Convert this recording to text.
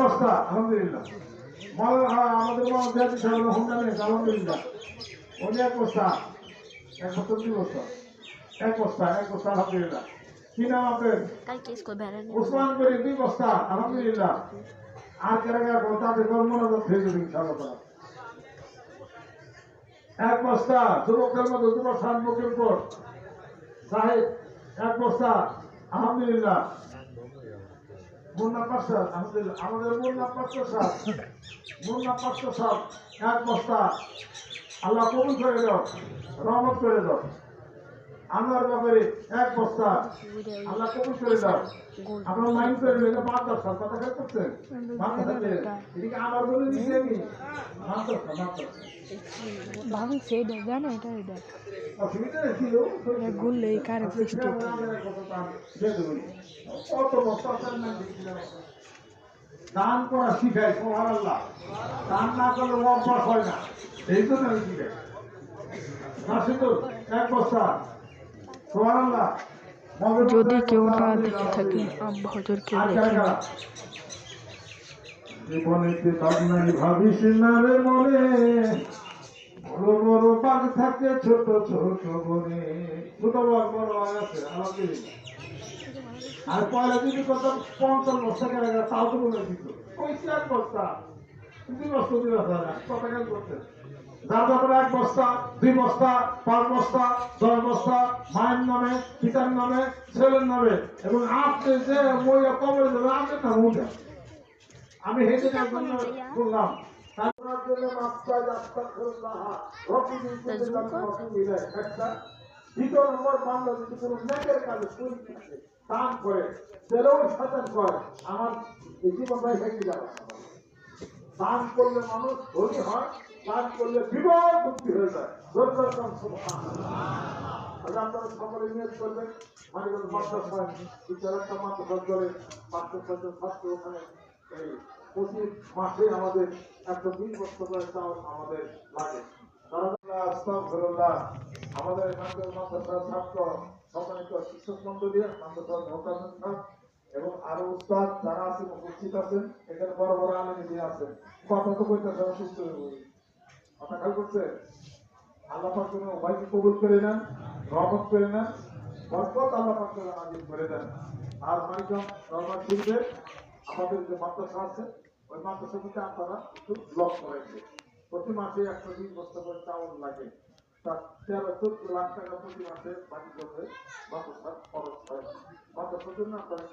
বস্তা আলহামদুলিল্লাহ। আমাদের হোন্ডা নেই আলহামদুলিল্লাহ। উনি এক বস্তা, এক বছর 2 বছর, এক বস্তা আলহামদুলিল্লাহ। কি নাম আপনার? ওসমান করি 2 বস্তা আলহামদুলিল্লাহ। আর কেরা তাদের মনোযোগ হয়ে যাবে ইনশাআল্লাহ। এক বস্তা যুবকের মধ্যে যুবক সাত মুখিমপুর সাহেব, এক বস্তা আলহামদুলিল্লাহ। মুন্না পাঁচশো আলহামদুলিল্লাহ। আমাদের মুন্না 507 এক বস্তা। আল্লাহ কবুল করে দাও, রহমত করে দাও। আনোয়ার ব্যাপারে এক বস্তা, আল্লাহ কবুল করে দাও। আপনার মাইন্ড করে নিলে 5-10 কথা খেয়াল করছেন? মাথা থাকলে এদিকে আমার বলে দিচ্ছি আমি ভাবি সেইটা জানো এটা এটা অসুবিধা ছিল গুললে এই কারেন্ট সিস্টেম কত বস্তা দান করা শিখাই সুবহানাল্লাহ। দান না করলে অভ্যাস হয় না, এই জন্য আমি শিখাই। এক বস্তা সুবহানাল্লাহ। যদি কেউ না দেখে থাকে আব্বা হুজুরকে দেখে জীবনেতে ভাবনাই ভাবিস না রে মনে, বড় বড় বাঘ থাকে ছোট ছোট বনে। ছোট বাঘ বড় বাঘ আছে আলহামদুলিল্লাহ। আর পয়লা যদি কত 50 বস্তা কেনা গেল তাও তো বলে দিত ওই 4 বস্তা 2 বস্তা 2 বস্তা কত টাকা করতে যার ব্যাপারে 1 বস্তা 2 বস্তা 5 বস্তা 10 বস্তা মায়ের নামে পিতার নামে ছেলের নামে এবং আপনি যে মইয়া কবরে দেবে আপনি না মুখে আমি হেঁটে বললাম দ্বিতীয় নম্বর বাংলা যদি কোনো নেকের কাজে দান করে তেলেও সাধন করে আমার জীবনটাই ভেঙে যাবে। দান করলে মানুষ ধনী হয়, দান করলে বিপদ মুক্তি হয়ে যায়। আপনারা সকলে নিয়োগ করবেন মানিকগঞ্জ মাদ্রাসায় একটা মাদ্রাসার দলে 500 ছাত্র ওখানে এই প্রতি মাসে আমাদের 120 বছর করে তাও আমাদের লাগে। আমাদের মাদ্রাসার ছাত্র সম্মানিত শিক্ষক মন্ডলী, মাদ্রাসার মোতাবেক এবং আরো উস্তাদ যারা আছেন উপস্থিত আছেন, এখানে বড় বড় আলেমী আছেন। কথা তো বলতেছে অসুস্থ হয়ে বলি কথা খেয়াল করছে। আল্লাহ পাক যেন উভয়কে কবুল করে নেন, রহমত করে নেন, বরকত আল্লাহ পাক যেন নাজিল করে দেন। আর মানিকগঞ্জ দরবার শরীফে আমাদের যে মাদ্রাসা আছে ওই মাদ্রাসার মধ্যে আপনারা একটু ব্লক করেছে প্রতি মাসে 120 বস্তা করে চাউল লাগে। তার 13-14 লাখ টাকা প্রতি মাসে বাণিজ্য মাদ্রাসার খরচ হয়। মাদ্রাসার জন্য আপনারা